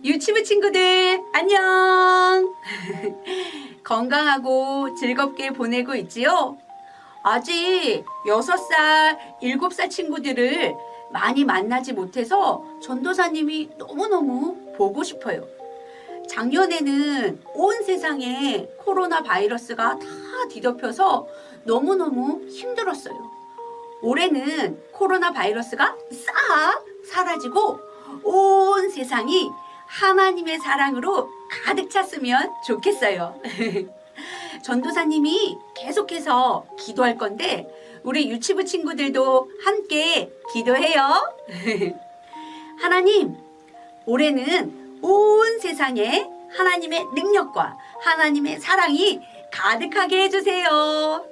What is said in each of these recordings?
유치부 친구들 안녕. 건강하고 즐겁게 보내고 있지요? 아직 6살, 7살 친구들을 많이 만나지 못해서 전도사님이 너무너무 보고 싶어요. 작년에는 온 세상에 코로나 바이러스가 다 뒤덮여서 너무너무 힘들었어요. 올해는 코로나 바이러스가 싹 사라지고 온 세상이 하나님의 사랑으로 가득 찼으면 좋겠어요. 전도사님이 계속해서 기도할 건데 우리 유치부 친구들도 함께 기도해요. 하나님, 올해는 온 세상에 하나님의 능력과 하나님의 사랑이 가득하게 해주세요.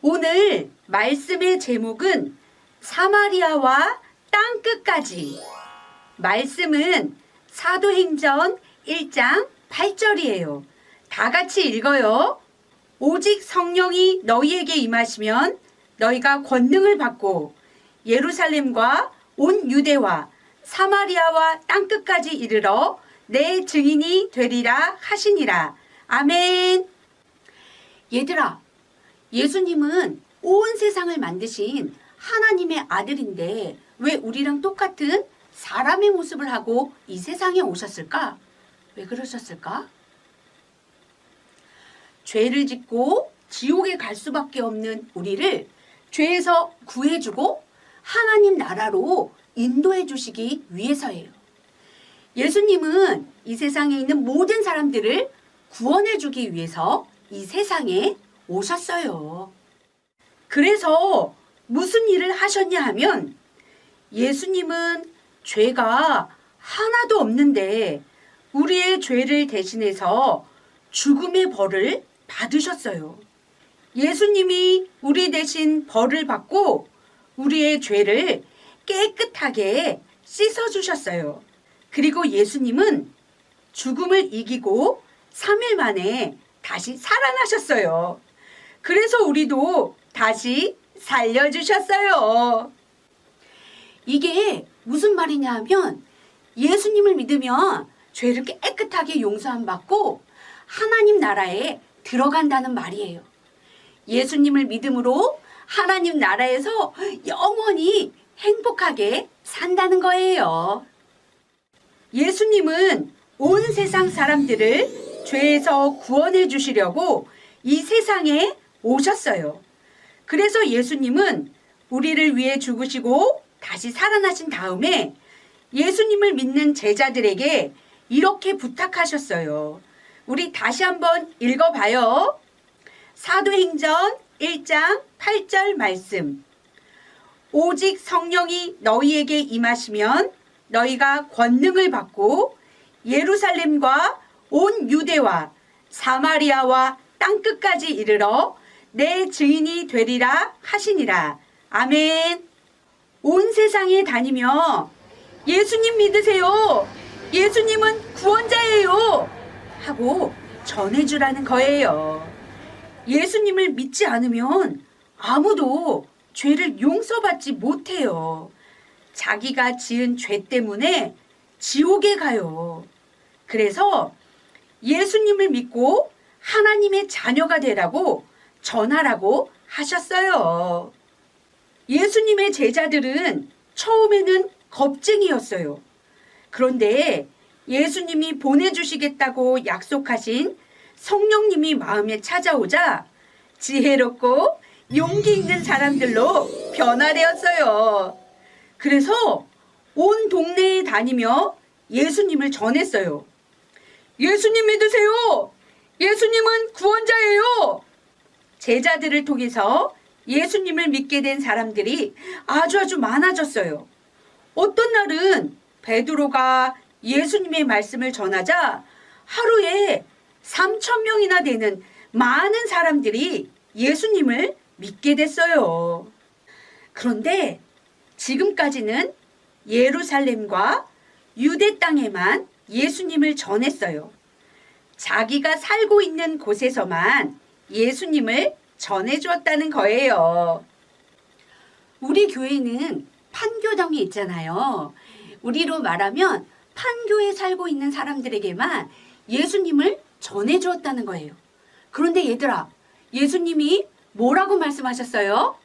오늘 말씀의 제목은 사마리아와 땅끝까지. 말씀은 사도행전 1장 8절이에요. 다 같이 읽어요. 오직 성령이 너희에게 임하시면 너희가 권능을 받고 예루살렘과 온 유대와 사마리아와 땅끝까지 이르러 내 증인이 되리라 하시니라. 아멘. 얘들아, 예수님은 온 세상을 만드신 하나님의 아들인데 왜 우리랑 똑같은 사람의 모습을 하고 이 세상에 오셨을까? 왜 그러셨을까? 죄를 짓고 지옥에 갈 수밖에 없는 우리를 죄에서 구해주고 하나님 나라로 인도해 주시기 위해서예요. 예수님은 이 세상에 있는 모든 사람들을 구원해 주기 위해서 이 세상에 오셨어요. 그래서 무슨 일을 하셨냐 하면 예수님은 죄가 하나도 없는데 우리의 죄를 대신해서 죽음의 벌을 받으셨어요. 예수님이 우리 대신 벌을 받고 우리의 죄를 깨끗하게 씻어주셨어요. 그리고 예수님은 죽음을 이기고 3일 만에 다시 살아나셨어요. 그래서 우리도 다시 살려주셨어요. 이게 무슨 말이냐 하면 예수님을 믿으면 죄를 깨끗하게 용서함 받고 하나님 나라에 들어간다는 말이에요. 예수님을 믿음으로 하나님 나라에서 영원히 행복하게 산다는 거예요. 예수님은 온 세상 사람들을 죄에서 구원해 주시려고 이 세상에 오셨어요. 그래서 예수님은 우리를 위해 죽으시고 다시 살아나신 다음에 예수님을 믿는 제자들에게 이렇게 부탁하셨어요. 우리 다시 한번 읽어봐요. 사도행전 1장 8절 말씀. 오직 성령이 너희에게 임하시면 너희가 권능을 받고 예루살렘과 온 유대와 사마리아와 땅끝까지 이르러 내 증인이 되리라 하시니라. 아멘. 온 세상에 다니며 예수님 믿으세요. 예수님은 구원자예요. 하고 전해주라는 거예요. 예수님을 믿지 않으면 아무도 죄를 용서받지 못해요. 자기가 지은 죄 때문에 지옥에 가요. 그래서 예수님을 믿고 하나님의 자녀가 되라고 전하라고 하셨어요. 예수님의 제자들은 처음에는 겁쟁이였어요. 그런데 예수님이 보내주시겠다고 약속하신 성령님이 마음에 찾아오자 지혜롭고 용기 있는 사람들로 변화되었어요. 그래서 온 동네에 다니며 예수님을 전했어요. 예수님 믿으세요. 예수님은 구원자예요. 제자들을 통해서 예수님을 믿게 된 사람들이 아주 많아졌어요. 어떤 날은 베드로가 예수님의 말씀을 전하자 하루에 3,000명이나 되는 많은 사람들이 예수님을 믿게 됐어요. 그런데 지금까지는 예루살렘과 유대 땅에만 예수님을 전했어요. 자기가 살고 있는 곳에서만 예수님을 전해주었다는 거예요. 우리 교회는 판교동에 있잖아요. 우리로 말하면 판교에 살고 있는 사람들에게만 예수님을 전해주었다는 거예요. 그런데 얘들아, 예수님이 뭐라고 말씀하셨어요?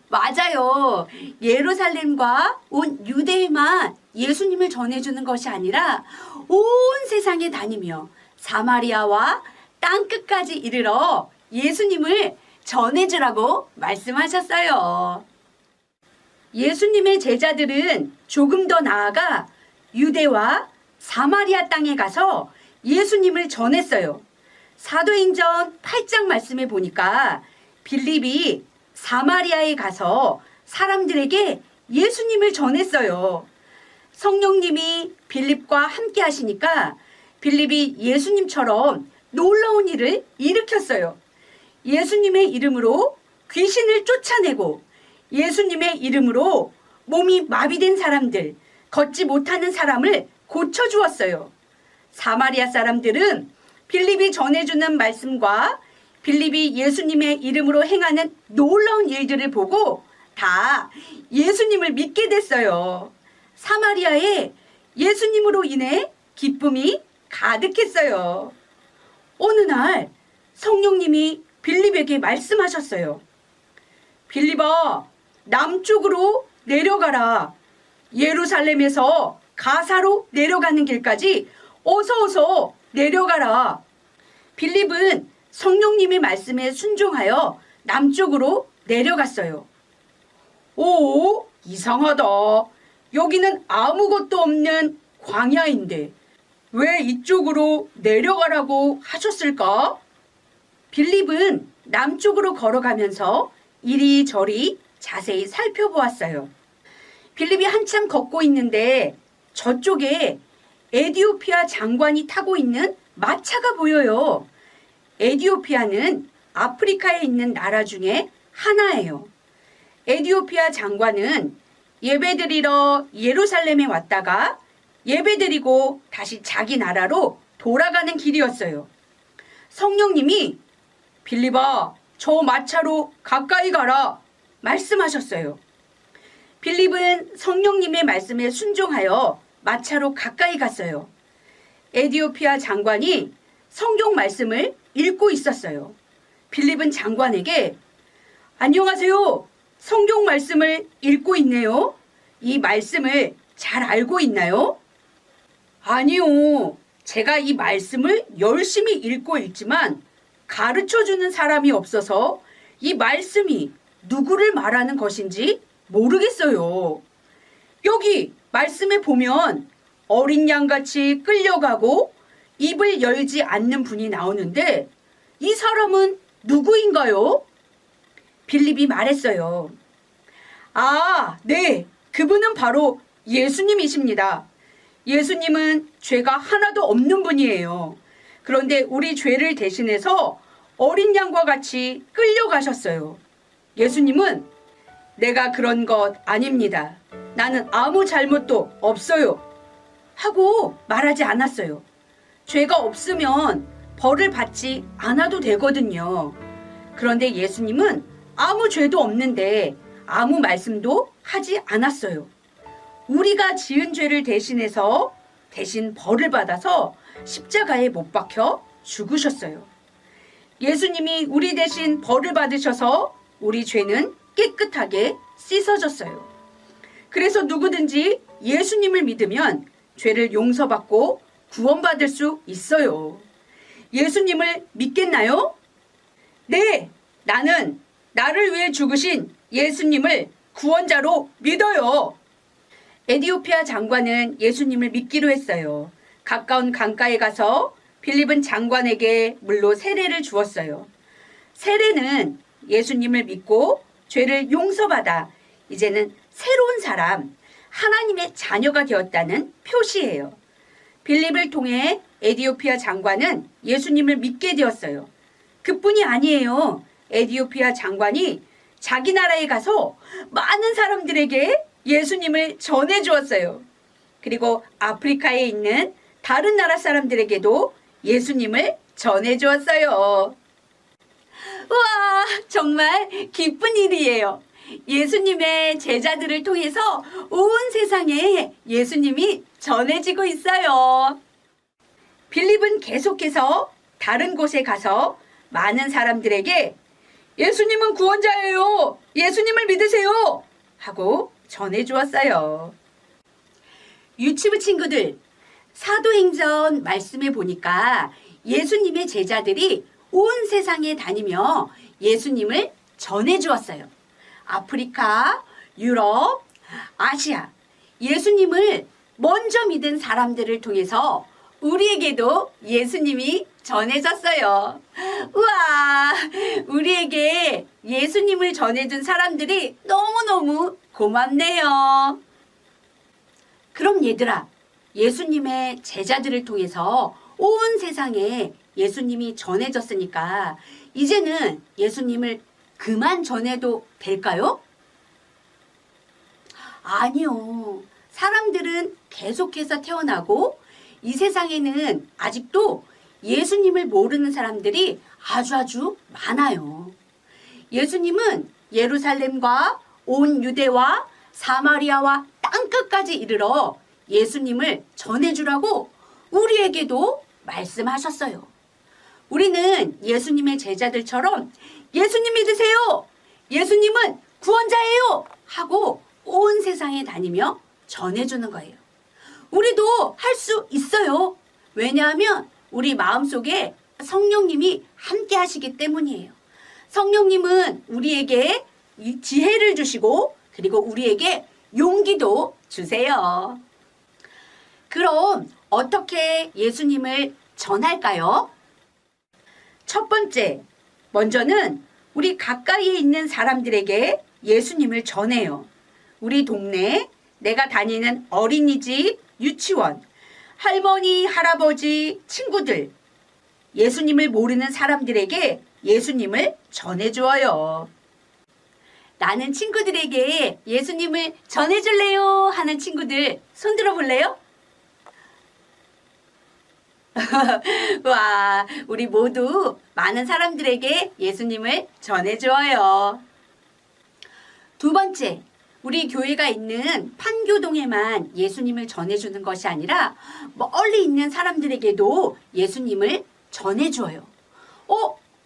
맞아요. 예루살렘과 온 유대에만 예수님을 전해주는 것이 아니라 온 세상에 다니며 사마리아와 땅끝까지 이르러 예수님을 전해주라고 말씀하셨어요. 예수님의 제자들은 조금 더 나아가 유대와 사마리아 땅에 가서 예수님을 전했어요. 사도행전 8장 말씀에 보니까 빌립이 사마리아에 가서 사람들에게 예수님을 전했어요. 성령님이 빌립과 함께 하시니까 빌립이 예수님처럼 놀라운 일을 일으켰어요. 예수님의 이름으로 귀신을 쫓아내고 예수님의 이름으로 몸이 마비된 사람들, 걷지 못하는 사람을 고쳐주었어요. 사마리아 사람들은 빌립이 전해주는 말씀과 빌립이 예수님의 이름으로 행하는 놀라운 일들을 보고 다 예수님을 믿게 됐어요. 사마리아에 예수님으로 인해 기쁨이 가득했어요. 어느 날 성령님이 빌립에게 말씀하셨어요. 빌립아, 남쪽으로 내려가라. 예루살렘에서 가사로 내려가는 길까지 어서 내려가라. 빌립은 성령님의 말씀에 순종하여 남쪽으로 내려갔어요. 오, 이상하다. 여기는 아무것도 없는 광야인데 왜 이쪽으로 내려가라고 하셨을까? 빌립은 남쪽으로 걸어가면서 이리저리 자세히 살펴보았어요. 빌립이 한참 걷고 있는데 저쪽에 에디오피아 장관이 타고 있는 마차가 보여요. 에디오피아는 아프리카에 있는 나라 중에 하나예요. 에디오피아 장관은 예배드리러 예루살렘에 왔다가 예배드리고 다시 자기 나라로 돌아가는 길이었어요. 성령님이 빌립아, 저 마차로 가까이 가라 말씀하셨어요. 빌립은 성령님의 말씀에 순종하여 마차로 가까이 갔어요. 에디오피아 장관이 성경 말씀을 읽고 있었어요. 빌립은 장관에게 안녕하세요. 성경 말씀을 읽고 있네요. 이 말씀을 잘 알고 있나요? 아니요. 제가 이 말씀을 열심히 읽고 있지만 가르쳐주는 사람이 없어서 이 말씀이 누구를 말하는 것인지 모르겠어요. 여기 말씀에 보면 어린 양같이 끌려가고 입을 열지 않는 분이 나오는데 이 사람은 누구인가요? 빌립이 말했어요. 아, 네. 그분은 바로 예수님이십니다. 예수님은 죄가 하나도 없는 분이에요. 그런데 우리 죄를 대신해서 어린 양과 같이 끌려가셨어요. 예수님은 내가 그런 것 아닙니다. 나는 아무 잘못도 없어요. 하고 말하지 않았어요. 죄가 없으면 벌을 받지 않아도 되거든요. 그런데 예수님은 아무 죄도 없는데 아무 말씀도 하지 않았어요. 우리가 지은 죄를 대신해서 대신 벌을 받아서 십자가에 못 박혀 죽으셨어요. 예수님이 우리 대신 벌을 받으셔서 우리 죄는 깨끗하게 씻어졌어요. 그래서 누구든지 예수님을 믿으면 죄를 용서받고 구원받을 수 있어요. 예수님을 믿겠나요? 네, 나는 나를 위해 죽으신 예수님을 구원자로 믿어요. 에디오피아 장관은 예수님을 믿기로 했어요. 가까운 강가에 가서 빌립은 장관에게 물로 세례를 주었어요. 세례는 예수님을 믿고 죄를 용서받아 이제는 새로운 사람, 하나님의 자녀가 되었다는 표시예요. 빌립을 통해 에디오피아 장관은 예수님을 믿게 되었어요. 그뿐이 아니에요. 에디오피아 장관이 자기 나라에 가서 많은 사람들에게 예수님을 전해주었어요. 그리고 아프리카에 있는 다른 나라 사람들에게도 예수님을 전해주었어요. 우와, 정말 기쁜 일이에요. 예수님의 제자들을 통해서 온 세상에 예수님이 전해지고 있어요. 빌립은 계속해서 다른 곳에 가서 많은 사람들에게 예수님은 구원자예요. 예수님을 믿으세요. 하고 전해주었어요. 유치부 친구들, 사도행전 말씀에 보니까 예수님의 제자들이 온 세상에 다니며 예수님을 전해주었어요. 아프리카, 유럽, 아시아, 예수님을 먼저 믿은 사람들을 통해서 우리에게도 예수님이 전해졌어요. 우와, 우리에게 예수님을 전해준 사람들이 너무너무 고맙네요. 그럼 얘들아, 예수님의 제자들을 통해서 온 세상에 예수님이 전해졌으니까 이제는 예수님을 그만 전해도 될까요? 아니요. 사람들은 계속해서 태어나고 이 세상에는 아직도 예수님을 모르는 사람들이 아주 많아요. 예수님은 예루살렘과 온 유대와 사마리아와 땅끝까지 이르러 예수님을 전해주라고 우리에게도 말씀하셨어요. 우리는 예수님의 제자들처럼 예수님 믿으세요. 예수님은 구원자예요. 하고 온 세상에 다니며 전해주는 거예요. 우리도 할 수 있어요. 왜냐하면 우리 마음속에 성령님이 함께 하시기 때문이에요. 성령님은 우리에게 지혜를 주시고 그리고 우리에게 용기도 주세요. 그럼 어떻게 예수님을 전할까요? 첫 번째, 먼저는 우리 가까이에 있는 사람들에게 예수님을 전해요. 우리 동네, 내가 다니는 어린이집, 유치원, 할머니, 할아버지, 친구들, 예수님을 모르는 사람들에게 예수님을 전해주어요. 나는 친구들에게 예수님을 전해줄래요 하는 친구들 손 들어볼래요? 와, 우리 모두 많은 사람들에게 예수님을 전해주어요. 두 번째, 우리 교회가 있는 판교동에만 예수님을 전해주는 것이 아니라 멀리 있는 사람들에게도 예수님을 전해줘요.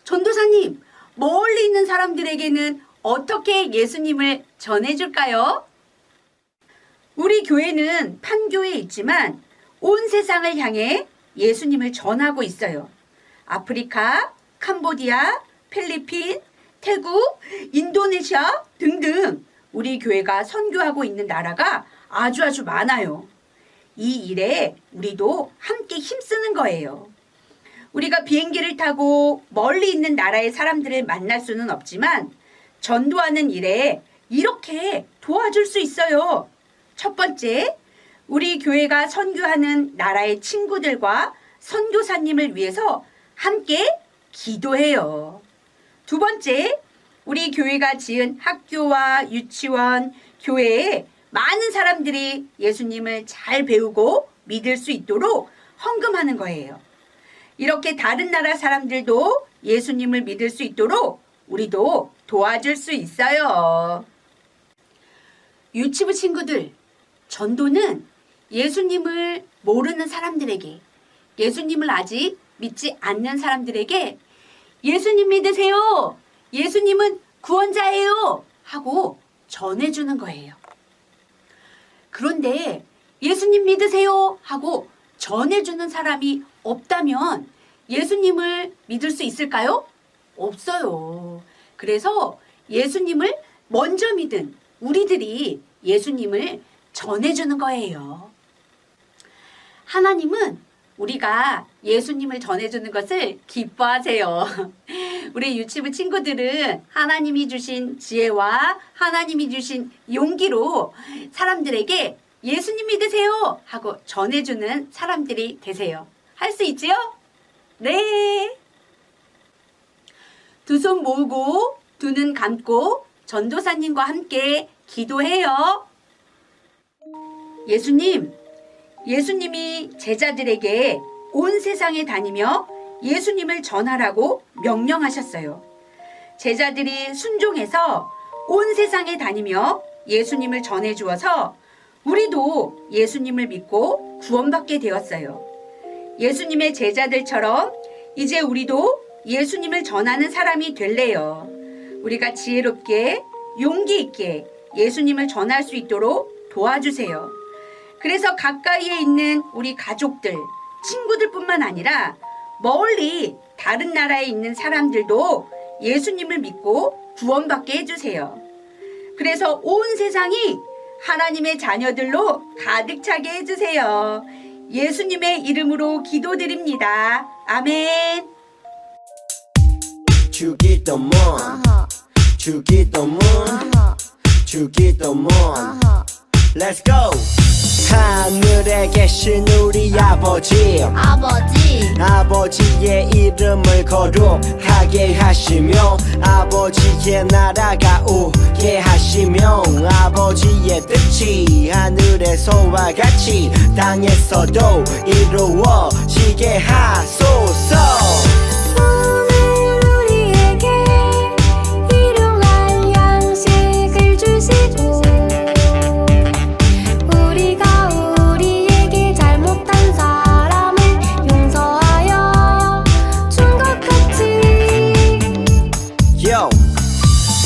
전도사님, 멀리 있는 사람들에게는 어떻게 예수님을 전해줄까요? 우리 교회는 판교에 있지만 온 세상을 향해 예수님을 전하고 있어요. 아프리카, 캄보디아, 필리핀, 태국, 인도네시아 등등 우리 교회가 선교하고 있는 나라가 아주 많아요. 이 일에 우리도 함께 힘쓰는 거예요. 우리가 비행기를 타고 멀리 있는 나라의 사람들을 만날 수는 없지만 전도하는 일에 이렇게 도와줄 수 있어요. 첫 번째, 우리 교회가 선교하는 나라의 친구들과 선교사님을 위해서 함께 기도해요. 두 번째, 우리 교회가 지은 학교와 유치원, 교회에 많은 사람들이 예수님을 잘 배우고 믿을 수 있도록 헌금하는 거예요. 이렇게 다른 나라 사람들도 예수님을 믿을 수 있도록 우리도 도와줄 수 있어요. 유치부 친구들, 전도는 예수님을 모르는 사람들에게, 예수님을 아직 믿지 않는 사람들에게 예수님 믿으세요, 예수님은 구원자예요 하고 전해주는 거예요. 그런데 예수님 믿으세요 하고 전해주는 사람이 없다면 예수님을 믿을 수 있을까요? 없어요. 그래서 예수님을 먼저 믿은 우리들이 예수님을 전해주는 거예요. 하나님은 우리가 예수님을 전해주는 것을 기뻐하세요. 우리 유치부 친구들은 하나님이 주신 지혜와 하나님이 주신 용기로 사람들에게 예수님 믿으세요 하고 전해주는 사람들이 되세요. 할 수 있지요? 네. 두 손 모으고 두 눈 감고 전도사님과 함께 기도해요. 예수님이 제자들에게 온 세상에 다니며 예수님을 전하라고 명령하셨어요. 제자들이 순종해서 온 세상에 다니며 예수님을 전해 주어서 우리도 예수님을 믿고 구원받게 되었어요. 예수님의 제자들처럼 이제 우리도 예수님을 전하는 사람이 될래요. 우리가 지혜롭게 용기 있게 예수님을 전할 수 있도록 도와주세요. 그래서 가까이에 있는 우리 가족들, 친구들뿐만 아니라 멀리 다른 나라에 있는 사람들도 예수님을 믿고 구원받게 해주세요. 그래서 온 세상이 하나님의 자녀들로 가득 차게 해주세요. 예수님의 이름으로 기도드립니다. 아멘. 주기도문 주기도문 주기도문 Let's go! 하늘에 계신 우리 아버지의 이름을 거룩하게 하시며 아버지의 나라가 오게 하시며 아버지의 뜻이 하늘에서와 같이 땅에서도 이루어지게 하소서.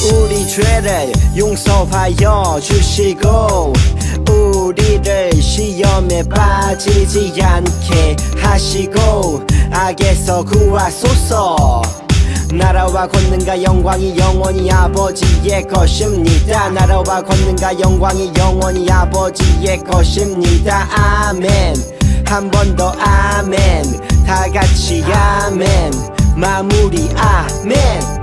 우리 죄를 용서하여 주시고 우리를 시험에 빠지지 않게 하시고 악에서 구하소서. 나라와 권능과 영광이 영원히 아버지의 것입니다. 나라와 권능과 영광이 영원히 아버지의 것입니다. 아멘. 한 번 더 아멘. 다 같이 아멘. 마무리 아멘.